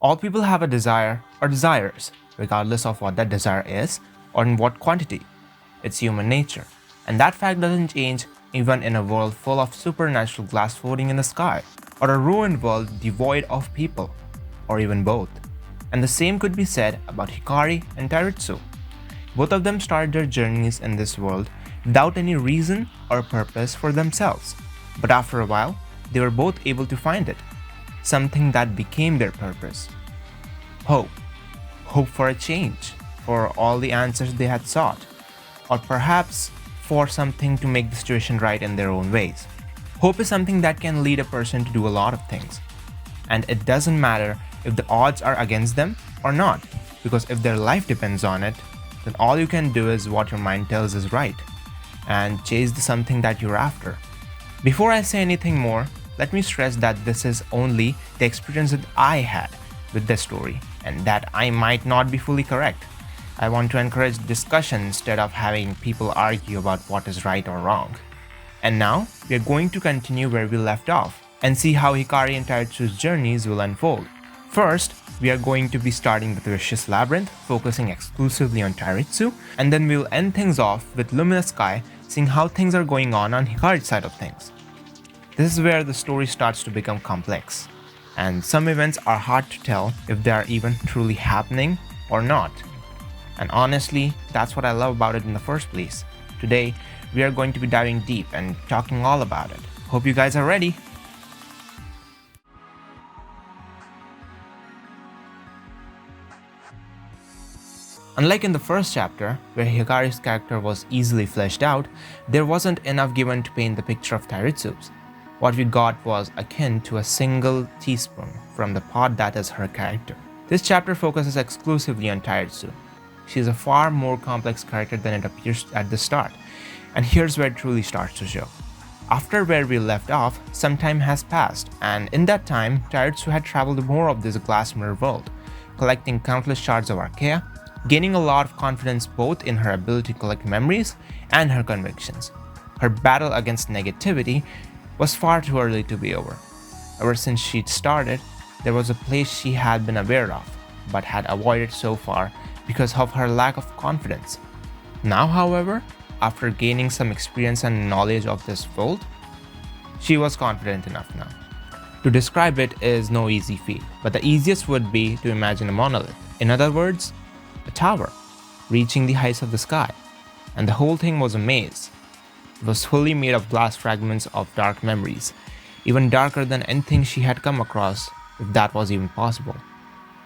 All people have a desire or desires, regardless of what that desire is or in what quantity. It's human nature, and that fact doesn't change even in a world full of supernatural glass floating in the sky, or a ruined world devoid of people, or even both. And the same could be said about Hikari and Tairitsu. Both of them started their journeys in this world without any reason or purpose for themselves, but after a while, they were both able to find it, something that became their purpose. Hope. Hope for a change, for all the answers they had sought, or perhaps for something to make the situation right in their own ways. Hope is something that can lead a person to do a lot of things, and it doesn't matter if the odds are against them or not, because if their life depends on it, then all you can do is what your mind tells is right, and chase the something that you're after. Before I say anything more, let me stress that this is only the experience that I had with the story, and that I might not be fully correct. I want to encourage discussion instead of having people argue about what is right or wrong. And now, we are going to continue where we left off, and see how Hikari and Tairitsu's journeys will unfold. First, we are going to be starting with Vicious Labyrinth, focusing exclusively on Tairitsu, and then we'll end things off with Luminous Sky, seeing how things are going on Hikari's side of things. This is where the story starts to become complex, and some events are hard to tell if they are even truly happening or not. And honestly, that's what I love about it in the first place. Today, we are going to be diving deep and talking all about it. Hope you guys are ready. Unlike in the first chapter, where Hikari's character was easily fleshed out, there wasn't enough given to paint the picture of Tairitsu's. What we got was akin to a single teaspoon from the pot that is her character. This chapter focuses exclusively on Tairitsu. She is a far more complex character than it appears at the start, and here's where it truly starts to show. After where we left off, some time has passed, and in that time, Tairitsu had traveled more of this glass mirror world, collecting countless shards of Arcaea, gaining a lot of confidence both in her ability to collect memories and her convictions. Her battle against negativity was far too early to be over. Ever since she'd started, there was a place she had been aware of, but had avoided so far because of her lack of confidence. Now, however, after gaining some experience and knowledge of this world, she was confident enough now. To describe it is no easy feat, but the easiest would be to imagine a monolith. In other words, a tower, reaching the heights of the sky, and the whole thing was a maze. It was fully made of glass fragments of dark memories, even darker than anything she had come across, if that was even possible.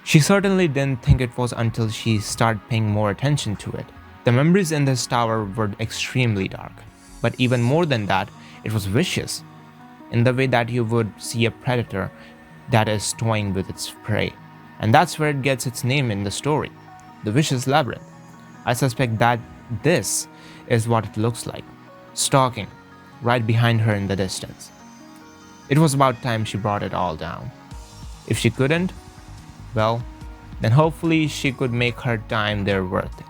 She certainly didn't think it was until she started paying more attention to it. The memories in this tower were extremely dark, but even more than that, it was vicious, in the way that you would see a predator that is toying with its prey. And that's where it gets its name in the story, the Vicious Labyrinth. I suspect that this is what it looks like, stalking right behind her in the distance. It was about time she brought it all down. If she couldn't, well, then hopefully she could make her time there worth it.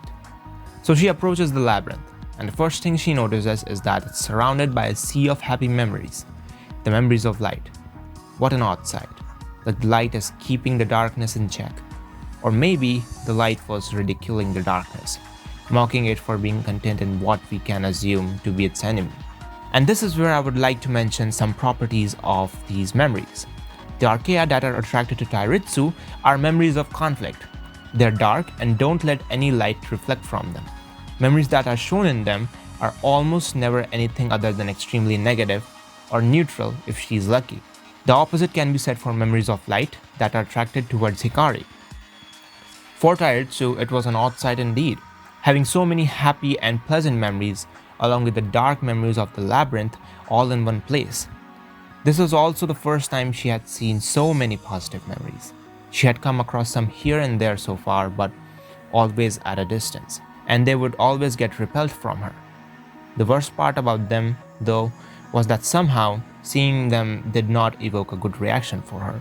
So she approaches the labyrinth, and the first thing she notices is that it's surrounded by a sea of happy memories, the memories of light. What an odd sight, that the light is keeping the darkness in check. Or maybe the light was ridiculing the darkness, mocking it for being content in what we can assume to be its enemy. And this is where I would like to mention some properties of these memories. The Arcaea that are attracted to Tairitsu are memories of conflict. They're dark and don't let any light reflect from them. Memories that are shown in them are almost never anything other than extremely negative or neutral if she's lucky. The opposite can be said for memories of light that are attracted towards Hikari. For Tairitsu, it was an odd sight indeed, having so many happy and pleasant memories along with the dark memories of the labyrinth all in one place. This was also the first time she had seen so many positive memories. She had come across some here and there so far, but always at a distance, and they would always get repelled from her. The worst part about them, though, was that somehow seeing them did not evoke a good reaction for her.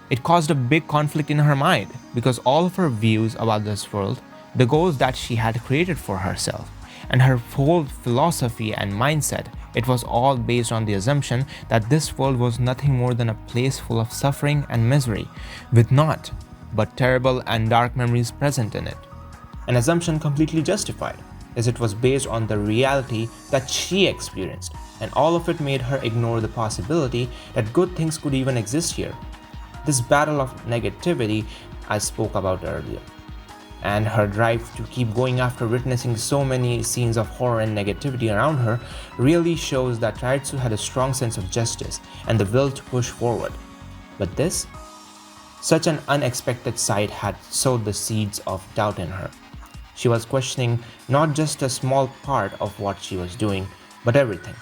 It caused a big conflict in her mind because all of her views about this world, the goals that she had created for herself, and her whole philosophy and mindset, it was all based on the assumption that this world was nothing more than a place full of suffering and misery, with naught but terrible and dark memories present in it. An assumption completely justified, as it was based on the reality that she experienced, and all of it made her ignore the possibility that good things could even exist here. This battle of negativity I spoke about earlier, and her drive to keep going after witnessing so many scenes of horror and negativity around her really shows that Tairitsu had a strong sense of justice and the will to push forward. But this, such an unexpected sight had sowed the seeds of doubt in her. She was questioning not just a small part of what she was doing, but everything.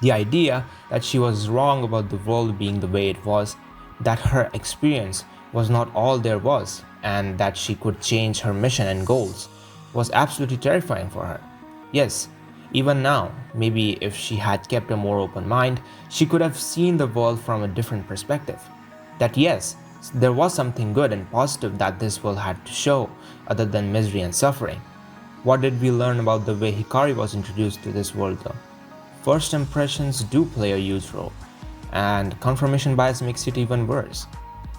The idea that she was wrong about the world being the way it was, that her experience was not all there was, and that she could change her mission and goals, was absolutely terrifying for her. Yes, even now, maybe if she had kept a more open mind, she could have seen the world from a different perspective. That yes, there was something good and positive that this world had to show, other than misery and suffering. What did we learn about the way Hikari was introduced to this world though? First impressions do play a huge role, and confirmation bias makes it even worse.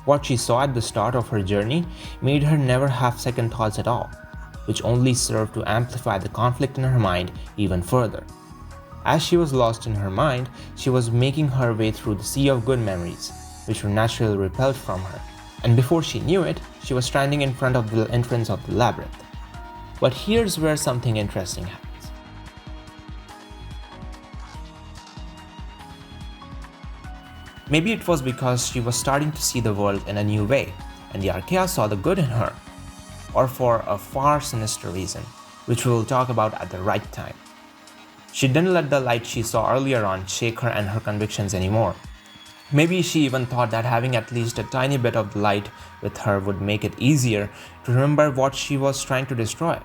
What she saw at the start of her journey made her never have second thoughts at all, which only served to amplify the conflict in her mind even further. As she was lost in her mind, she was making her way through the sea of good memories, which were naturally repelled from her, and before she knew it, she was standing in front of the entrance of the labyrinth. But here's where something interesting happens. Maybe it was because she was starting to see the world in a new way, and the Arcaea saw the good in her, or for a far sinister reason, which we will talk about at the right time. She didn't let the light she saw earlier on shake her and her convictions anymore. Maybe she even thought that having at least a tiny bit of light with her would make it easier to remember what she was trying to destroy.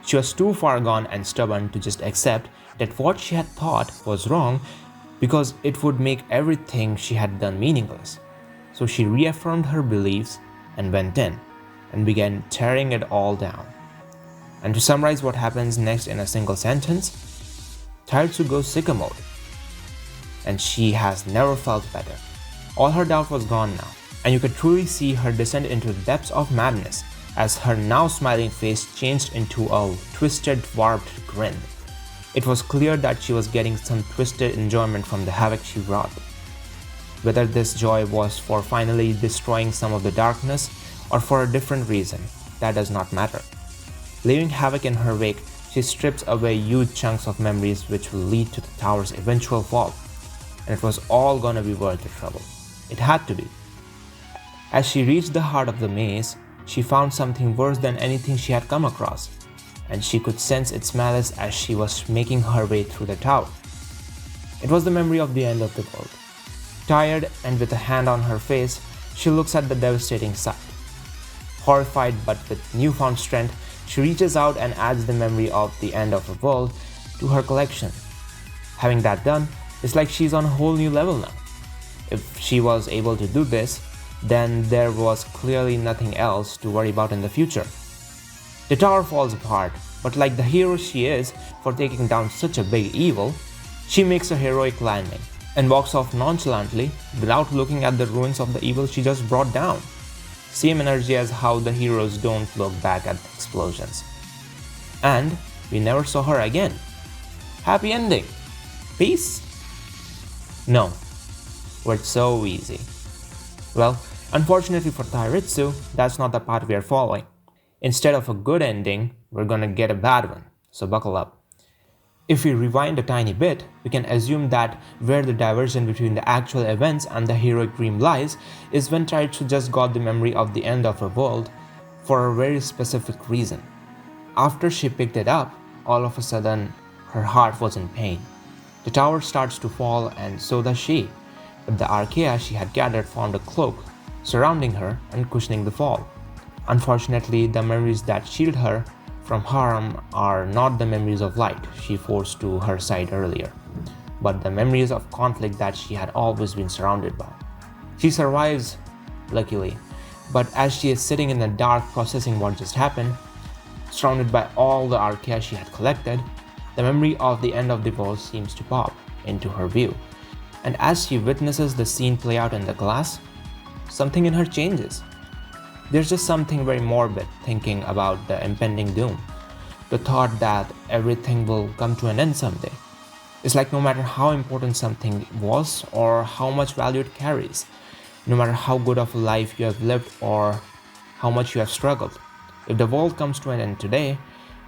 She was too far gone and stubborn to just accept that what she had thought was wrong, because it would make everything she had done meaningless. So she reaffirmed her beliefs and went in and began tearing it all down. And to summarize what happens next in a single sentence, Tairitsu goes sicko mode, and she has never felt better. All her doubt was gone now, and you could truly see her descend into the depths of madness as her now smiling face changed into a twisted, warped grin. It was clear that she was getting some twisted enjoyment from the havoc she wrought. Whether this joy was for finally destroying some of the darkness or for a different reason, that does not matter. Leaving havoc in her wake, she strips away huge chunks of memories which will lead to the tower's eventual fall. And it was all gonna be worth the trouble. It had to be. As she reached the heart of the maze, she found something worse than anything she had come across, and she could sense its malice as she was making her way through the tower. It was the memory of the end of the world. Tired and with a hand on her face, she looks at the devastating sight. Horrified but with newfound strength, she reaches out and adds the memory of the end of the world to her collection. Having that done, it's like she's on a whole new level now. If she was able to do this, then there was clearly nothing else to worry about in the future. The tower falls apart, but like the hero she is for taking down such a big evil, she makes a heroic landing and walks off nonchalantly without looking at the ruins of the evil she just brought down. Same energy as how the heroes don't look back at the explosions. And we never saw her again. Happy ending. Peace? No. We're so easy. Well, unfortunately for Tairitsu, that's not the path we are following. Instead of a good ending, we're gonna get a bad one, so buckle up. If we rewind a tiny bit, we can assume that where the diversion between the actual events and the heroic dream lies is when Tairitsu just got the memory of the end of her world for a very specific reason. After she picked it up, all of a sudden, her heart was in pain. The tower starts to fall and so does she, but the Arcaea she had gathered formed a cloak, surrounding her and cushioning the fall. Unfortunately, the memories that shield her from harm are not the memories of light she forced to her side earlier, but the memories of conflict that she had always been surrounded by. She survives, luckily, but as she is sitting in the dark processing what just happened, surrounded by all the Arcaea she had collected, the memory of the end of the world seems to pop into her view. And as she witnesses the scene play out in the glass, something in her changes. There's just something very morbid thinking about the impending doom, the thought that everything will come to an end someday. It's like no matter how important something was or how much value it carries, no matter how good of a life you have lived or how much you have struggled, if the world comes to an end today,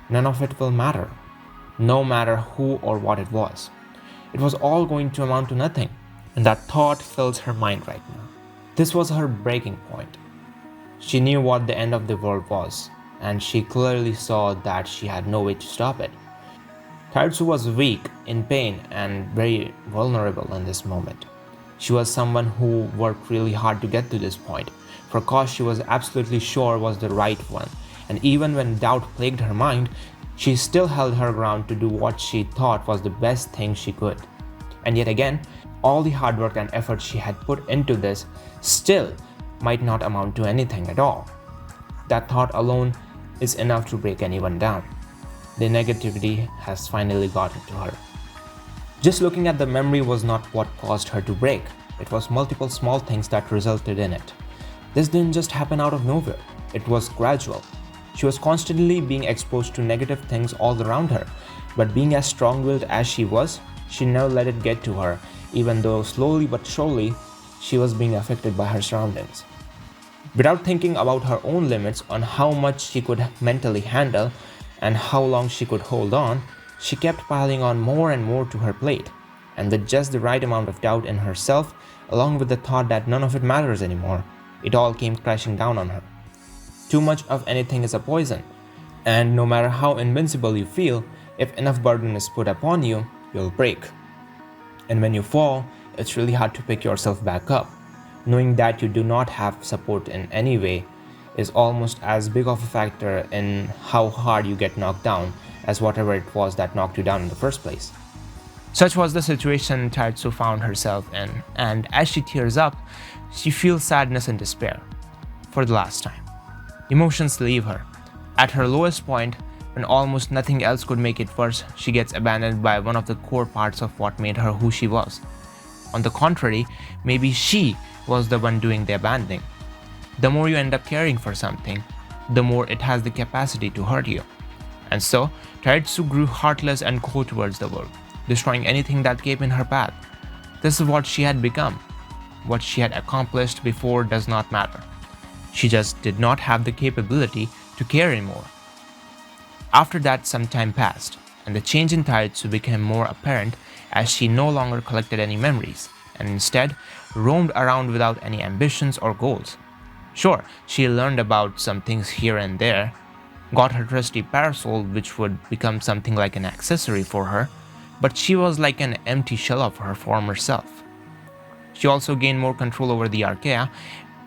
none of it will matter, no matter who or what it was. It was all going to amount to nothing, and that thought fills her mind right now. This was her breaking point. She knew what the end of the world was, and she clearly saw that she had no way to stop it. Tairitsu was weak, in pain, and very vulnerable in this moment. She was someone who worked really hard to get to this point, for a cause she was absolutely sure was the right one, and even when doubt plagued her mind, she still held her ground to do what she thought was the best thing she could. And yet again, all the hard work and effort she had put into this still might not amount to anything at all. That thought alone is enough to break anyone down. The negativity has finally gotten to her. Just looking at the memory was not what caused her to break. It was multiple small things that resulted in it. This didn't just happen out of nowhere. It was gradual. She was constantly being exposed to negative things all around her, but being as strong-willed as she was, she never let it get to her, even though slowly but surely, she was being affected by her surroundings. Without thinking about her own limits on how much she could mentally handle and how long she could hold on, she kept piling on more and more to her plate, and with just the right amount of doubt in herself, along with the thought that none of it matters anymore, it all came crashing down on her. Too much of anything is a poison, and no matter how invincible you feel, if enough burden is put upon you, you'll break. And when you fall, it's really hard to pick yourself back up. Knowing that you do not have support in any way is almost as big of a factor in how hard you get knocked down as whatever it was that knocked you down in the first place. Such was the situation Tairitsu found herself in, and as she tears up, she feels sadness and despair. For the last time. Emotions leave her. At her lowest point, when almost nothing else could make it worse, she gets abandoned by one of the core parts of what made her who she was. On the contrary, maybe she was the one doing the abandoning. The more you end up caring for something, the more it has the capacity to hurt you. And so, Tairitsu grew heartless and cold towards the world, destroying anything that came in her path. This is what she had become. What she had accomplished before does not matter. She just did not have the capability to care anymore. After that, some time passed, and the change in Tairitsu became more apparent as she no longer collected any memories, and instead roamed around without any ambitions or goals. Sure, she learned about some things here and there, got her trusty parasol which would become something like an accessory for her, but she was like an empty shell of her former self. She also gained more control over the Arcaea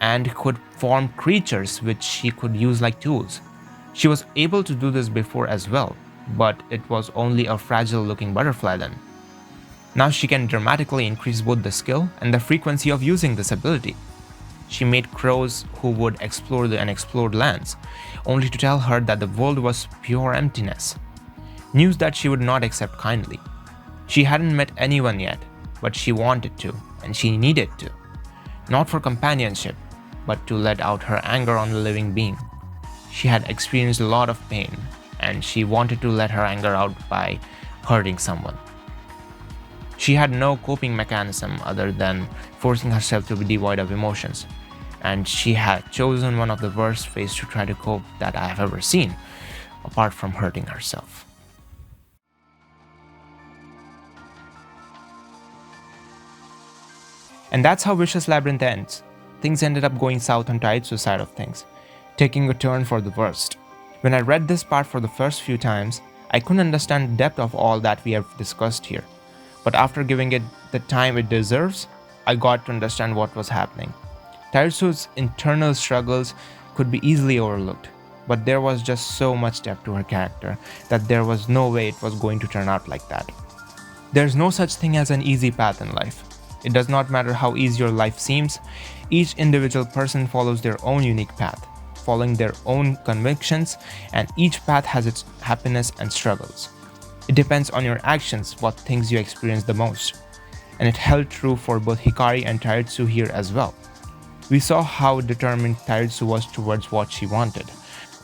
and could form creatures which she could use like tools. She was able to do this before as well, but it was only a fragile looking butterfly then. Now she can dramatically increase both the skill and the frequency of using this ability. She made crows who would explore the unexplored lands, only to tell her that the world was pure emptiness. News that she would not accept kindly. She hadn't met anyone yet, but she wanted to, and she needed to. Not for companionship, but to let out her anger on the living being. She had experienced a lot of pain, and she wanted to let her anger out by hurting someone. She had no coping mechanism other than forcing herself to be devoid of emotions, and she had chosen one of the worst ways to try to cope that I have ever seen, apart from hurting herself. And that's how Vicious Labyrinth ends. Things ended up going south on Tairitsu's side of things, taking a turn for the worst. When I read this part for the first few times, I couldn't understand the depth of all that we have discussed here. But after giving it the time it deserves, I got to understand what was happening. Tairitsu's internal struggles could be easily overlooked, but there was just so much depth to her character that there was no way it was going to turn out like that. There's no such thing as an easy path in life. It does not matter how easy your life seems, each individual person follows their own unique path, following their own convictions, and each path has its happiness and struggles. It depends on your actions what things you experience the most, and it held true for both Hikari and Tairitsu here as well. We saw how determined Tairitsu was towards what she wanted,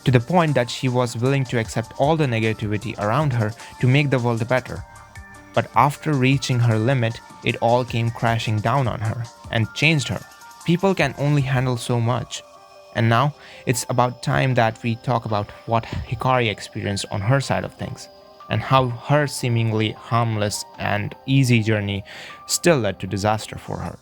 to the point that she was willing to accept all the negativity around her to make the world better. But after reaching her limit, it all came crashing down on her and changed her. People can only handle so much. And now, it's about time that we talk about what Hikari experienced on her side of things, and how her seemingly harmless and easy journey still led to disaster for her.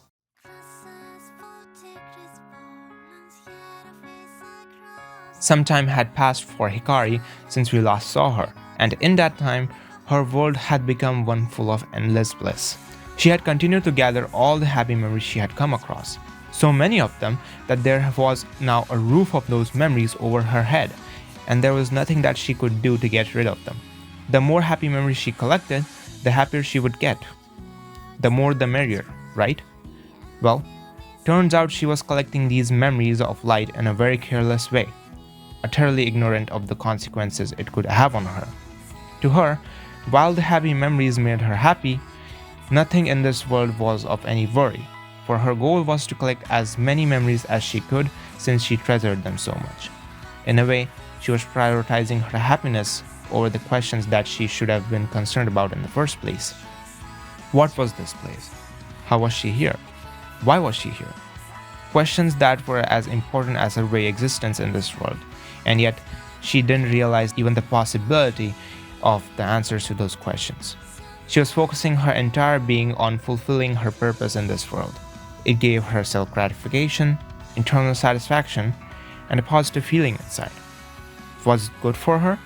Some time had passed for Hikari since we last saw her, and in that time, her world had become one full of endless bliss. She had continued to gather all the happy memories she had come across, so many of them that there was now a roof of those memories over her head, and there was nothing that she could do to get rid of them. The more happy memories she collected, the happier she would get. The more the merrier, right? Well, turns out she was collecting these memories of light in a very careless way, utterly ignorant of the consequences it could have on her. To her, while the happy memories made her happy, nothing in this world was of any worry, for her goal was to collect as many memories as she could since she treasured them so much. In a way, she was prioritizing her happiness over the questions that she should have been concerned about in the first place. What was this place? How was she here? Why was she here? Questions that were as important as her very existence in this world, and yet she didn't realize even the possibility of the answers to those questions. She was focusing her entire being on fulfilling her purpose in this world. It gave her self-gratification, internal satisfaction, and a positive feeling inside. Was it good for her?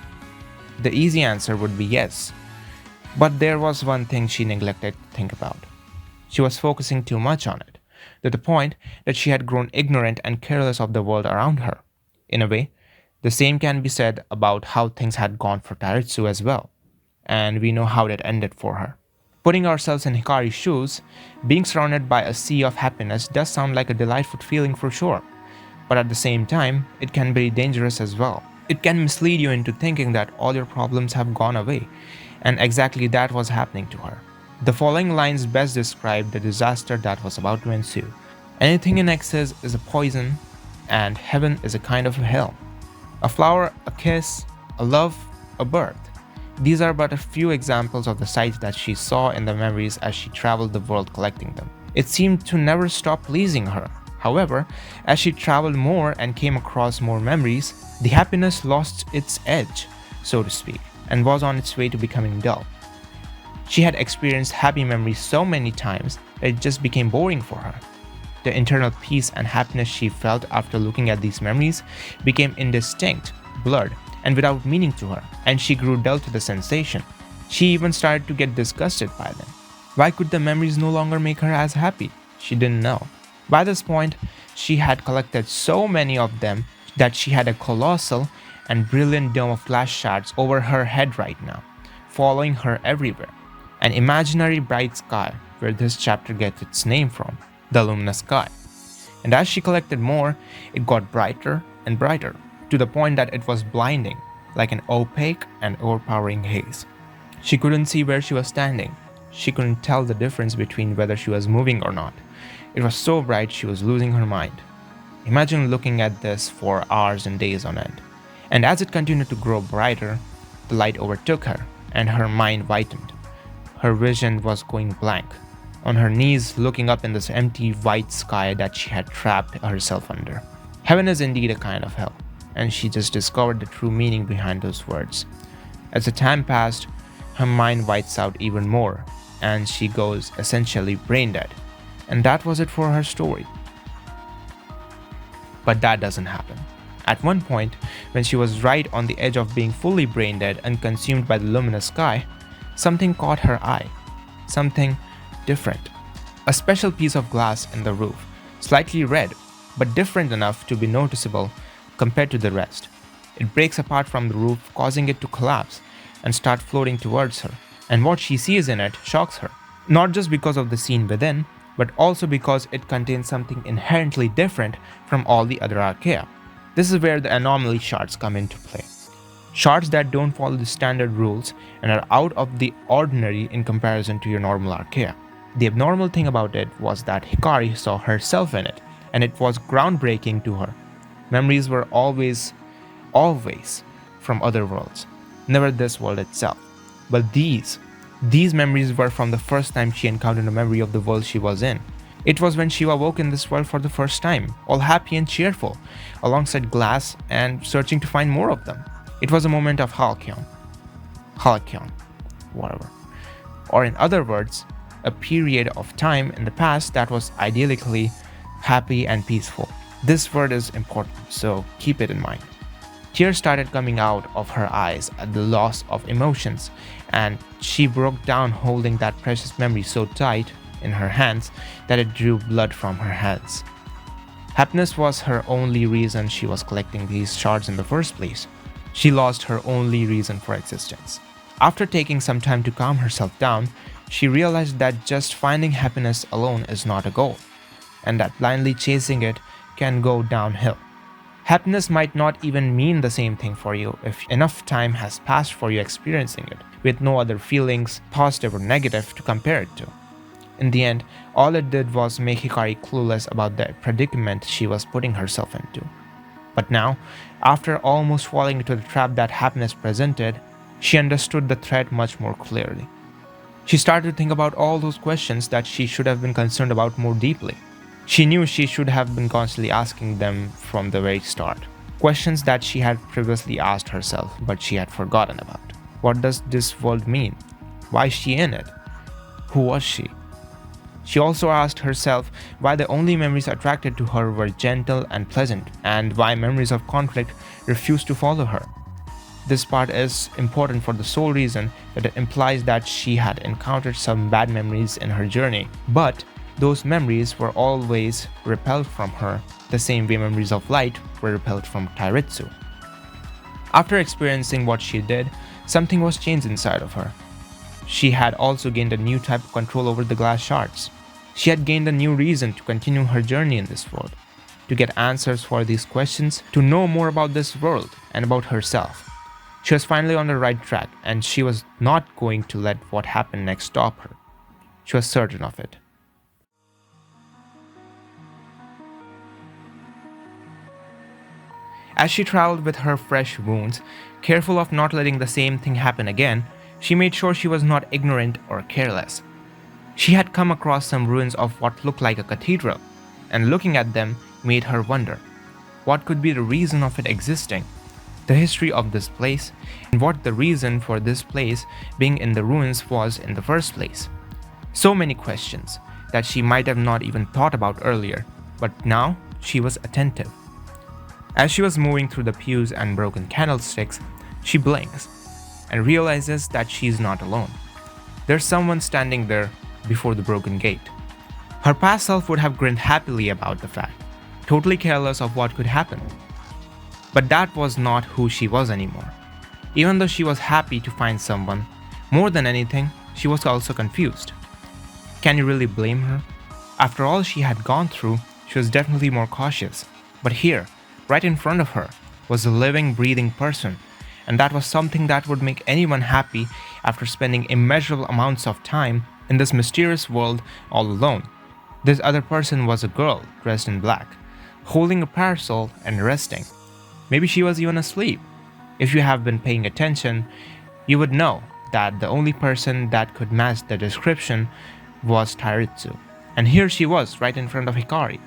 The easy answer would be yes. But there was one thing she neglected to think about. She was focusing too much on it, to the point that she had grown ignorant and careless of the world around her. In a way, the same can be said about how things had gone for Tairitsu as well, and we know how that ended for her. Putting ourselves in Hikari's shoes, being surrounded by a sea of happiness does sound like a delightful feeling for sure, but at the same time, it can be dangerous as well. It can mislead you into thinking that all your problems have gone away, and exactly that was happening to her. The following lines best describe the disaster that was about to ensue. Anything in excess is a poison, and heaven is a kind of a hell. A flower, a kiss, a love, a birth. These are but a few examples of the sights that she saw in the memories as she traveled the world collecting them. It seemed to never stop pleasing her. However, as she traveled more and came across more memories, the happiness lost its edge, so to speak, and was on its way to becoming dull. She had experienced happy memories so many times that it just became boring for her. The internal peace and happiness she felt after looking at these memories became indistinct, blurred, and without meaning to her, and she grew dull to the sensation. She even started to get disgusted by them. Why could the memories no longer make her as happy? She didn't know. By this point, she had collected so many of them that she had a colossal and brilliant dome of glass shards over her head right now, following her everywhere. An imaginary bright sky where this chapter gets its name from, the Luminous Sky. And as she collected more, it got brighter and brighter, to the point that it was blinding, like an opaque and overpowering haze. She couldn't see where she was standing. She couldn't tell the difference between whether she was moving or not. It was so bright she was losing her mind. Imagine looking at this for hours and days on end. And as it continued to grow brighter, the light overtook her, and her mind whitened. Her vision was going blank, on her knees looking up in this empty white sky that she had trapped herself under. Heaven is indeed a kind of hell, and she just discovered the true meaning behind those words. As the time passed, her mind whites out even more, and she goes essentially brain dead. And that was it for her story. But that doesn't happen. At one point, when she was right on the edge of being fully brain dead and consumed by the luminous sky, something caught her eye. Something different. A special piece of glass in the roof, slightly red, but different enough to be noticeable compared to the rest. It breaks apart from the roof, causing it to collapse and start floating towards her. And what she sees in it shocks her. Not just because of the scene within, but also because it contains something inherently different from all the other Arcaea. This is where the anomaly shards come into play. Shards that don't follow the standard rules and are out of the ordinary in comparison to your normal Arcaea. The abnormal thing about it was that Hikari saw herself in it, and it was groundbreaking to her. Memories were always from other worlds, never this world itself. But these memories were from the first time she encountered a memory of the world she was in. It was when she awoke in this world for the first time, all happy and cheerful, alongside glass and searching to find more of them. It was a moment of Halcyon, whatever. Or in other words, a period of time in the past that was idyllically happy and peaceful. This word is important, so keep it in mind. Tears started coming out of her eyes at the loss of emotions, and she broke down holding that precious memory so tight in her hands that it drew blood from her hands. Happiness was her only reason she was collecting these shards in the first place. She lost her only reason for existence. After taking some time to calm herself down, she realized that just finding happiness alone is not a goal, and that blindly chasing it can go downhill. Happiness might not even mean the same thing for you if enough time has passed for you experiencing it, with no other feelings, positive or negative, to compare it to. In the end, all it did was make Hikari clueless about the predicament she was putting herself into. But now, after almost falling into the trap that happiness presented, she understood the threat much more clearly. She started to think about all those questions that she should have been concerned about more deeply. She knew she should have been constantly asking them from the very start. Questions that she had previously asked herself, but she had forgotten about. What does this world mean? Why is she in it? Who was she? She also asked herself why the only memories attracted to her were gentle and pleasant, and why memories of conflict refused to follow her. This part is important for the sole reason that it implies that she had encountered some bad memories in her journey, but those memories were always repelled from her, the same way memories of light were repelled from Tairitsu. After experiencing what she did, something was changed inside of her. She had also gained a new type of control over the glass shards. She had gained a new reason to continue her journey in this world, to get answers for these questions, to know more about this world and about herself. She was finally on the right track, and she was not going to let what happened next stop her. She was certain of it. As she traveled with her fresh wounds, careful of not letting the same thing happen again, she made sure she was not ignorant or careless. She had come across some ruins of what looked like a cathedral, and looking at them made her wonder what could be the reason of it existing, the history of this place, and what the reason for this place being in the ruins was in the first place. So many questions that she might have not even thought about earlier, but now she was attentive. As she was moving through the pews and broken candlesticks, she blinks and realizes that she's not alone. There's someone standing there before the broken gate. Her past self would have grinned happily about the fact, totally careless of what could happen. But that was not who she was anymore. Even though she was happy to find someone, more than anything, she was also confused. Can you really blame her? After all she had gone through, she was definitely more cautious. But here, right in front of her, was a living, breathing person, and that was something that would make anyone happy after spending immeasurable amounts of time in this mysterious world all alone. This other person was a girl dressed in black, holding a parasol and resting. Maybe she was even asleep. If you have been paying attention, you would know that the only person that could match the description was Tairitsu. And here she was, right in front of Hikari.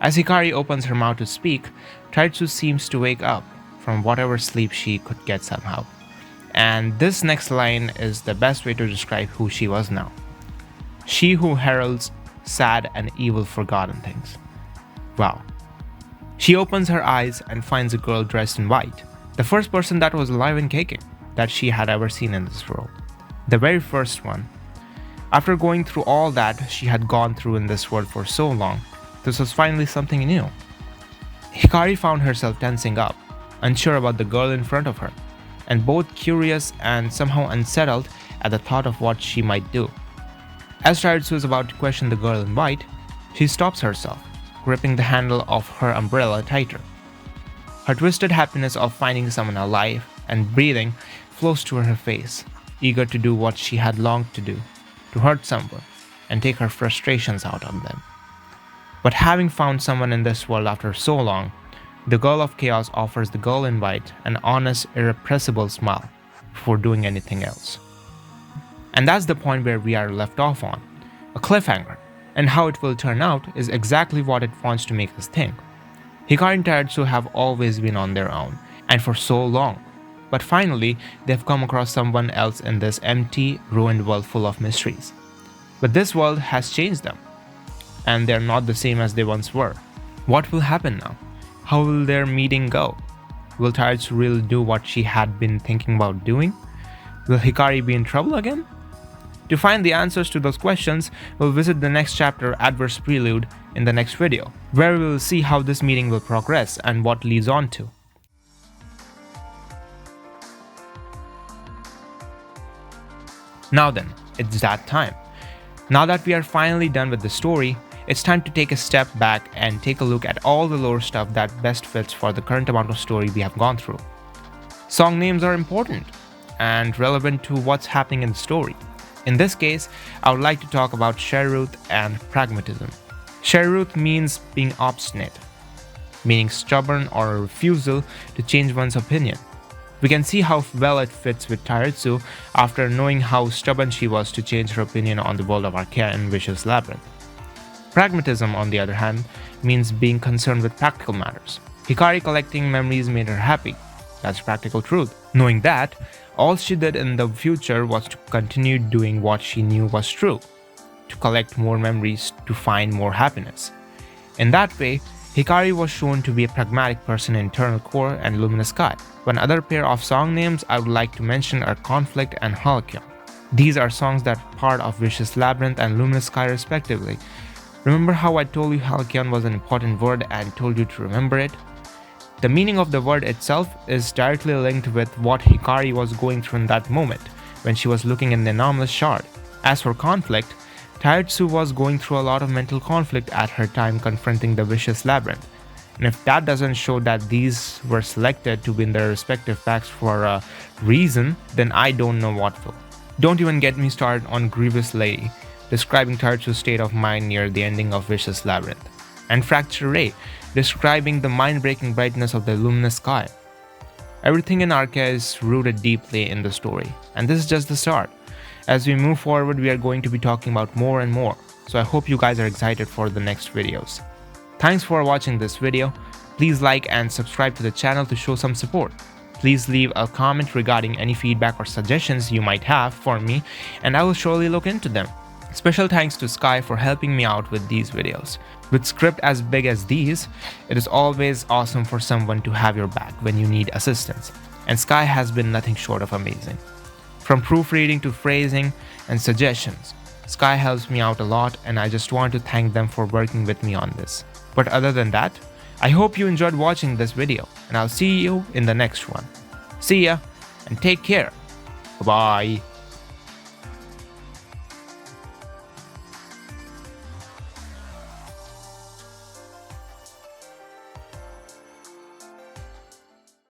As Hikari opens her mouth to speak, Tairitsu seems to wake up from whatever sleep she could get somehow. And this next line is the best way to describe who she was now. She who heralds sad and evil forgotten things. Wow. She opens her eyes and finds a girl dressed in white, the first person that was alive and kicking that she had ever seen in this world. The very first one. After going through all that she had gone through in this world for so long, this was finally something new. Hikari found herself tensing up, unsure about the girl in front of her, and both curious and somehow unsettled at the thought of what she might do. As Tairitsu is about to question the girl in white, she stops herself, gripping the handle of her umbrella tighter. Her twisted happiness of finding someone alive and breathing flows to her face, eager to do what she had longed to do, to hurt someone and take her frustrations out on them. But having found someone in this world after so long, the girl of chaos offers the girl in white an honest, irrepressible smile before doing anything else. And that's the point where we are left off on, a cliffhanger, and how it will turn out is exactly what it wants to make us think. Hikari and Tairitsu have always been on their own, and for so long, but finally they've come across someone else in this empty, ruined world full of mysteries. But this world has changed them, and they're not the same as they once were. What will happen now? How will their meeting go? Will Tairitsu really do what she had been thinking about doing? Will Hikari be in trouble again? To find the answers to those questions, we'll visit the next chapter, Adverse Prelude, in the next video, where we will see how this meeting will progress and what leads on to. Now then, it's that time. Now that we are finally done with the story, it's time to take a step back and take a look at all the lore stuff that best fits for the current amount of story we have gone through. Song names are important and relevant to what's happening in the story. In this case, I would like to talk about Sheruth and pragmatism. Sheruth means being obstinate, meaning stubborn or a refusal to change one's opinion. We can see how well it fits with Tairitsu after knowing how stubborn she was to change her opinion on the world of Arcaea and Vicious Labyrinth. Pragmatism, on the other hand, means being concerned with practical matters. Hikari collecting memories made her happy. That's practical truth. Knowing that, all she did in the future was to continue doing what she knew was true, to collect more memories to find more happiness. In that way, Hikari was shown to be a pragmatic person in Eternal Core and Luminous Sky. One other pair of song names I would like to mention are Conflict and Halcyon. These are songs that are part of Vicious Labyrinth and Luminous Sky respectively. Remember how I told you Halcyon was an important word and told you to remember it? The meaning of the word itself is directly linked with what Hikari was going through in that moment, when she was looking in the anomalous shard. As for conflict, Tairitsu was going through a lot of mental conflict at her time confronting the Vicious Labyrinth. And if that doesn't show that these were selected to be in their respective packs for a reason, then I don't know what will. Don't even get me started on Grievous Lady, describing Tairitsu's state of mind near the ending of Vicious Labyrinth, and Fracture Ray, describing the mind-breaking brightness of the luminous sky. Everything in Arcaea is rooted deeply in the story, and this is just the start. As we move forward, we are going to be talking about more and more, so I hope you guys are excited for the next videos. Thanks for watching this video. Please like and subscribe to the channel to show some support. Please leave a comment regarding any feedback or suggestions you might have for me, and I will surely look into them. Special thanks to Sky for helping me out with these videos. With script as big as these, it is always awesome for someone to have your back when you need assistance, and Sky has been nothing short of amazing. From proofreading to phrasing and suggestions, Sky helps me out a lot, and I just want to thank them for working with me on this. But other than that, I hope you enjoyed watching this video, and I'll see you in the next one. See ya, and take care. Bye-bye.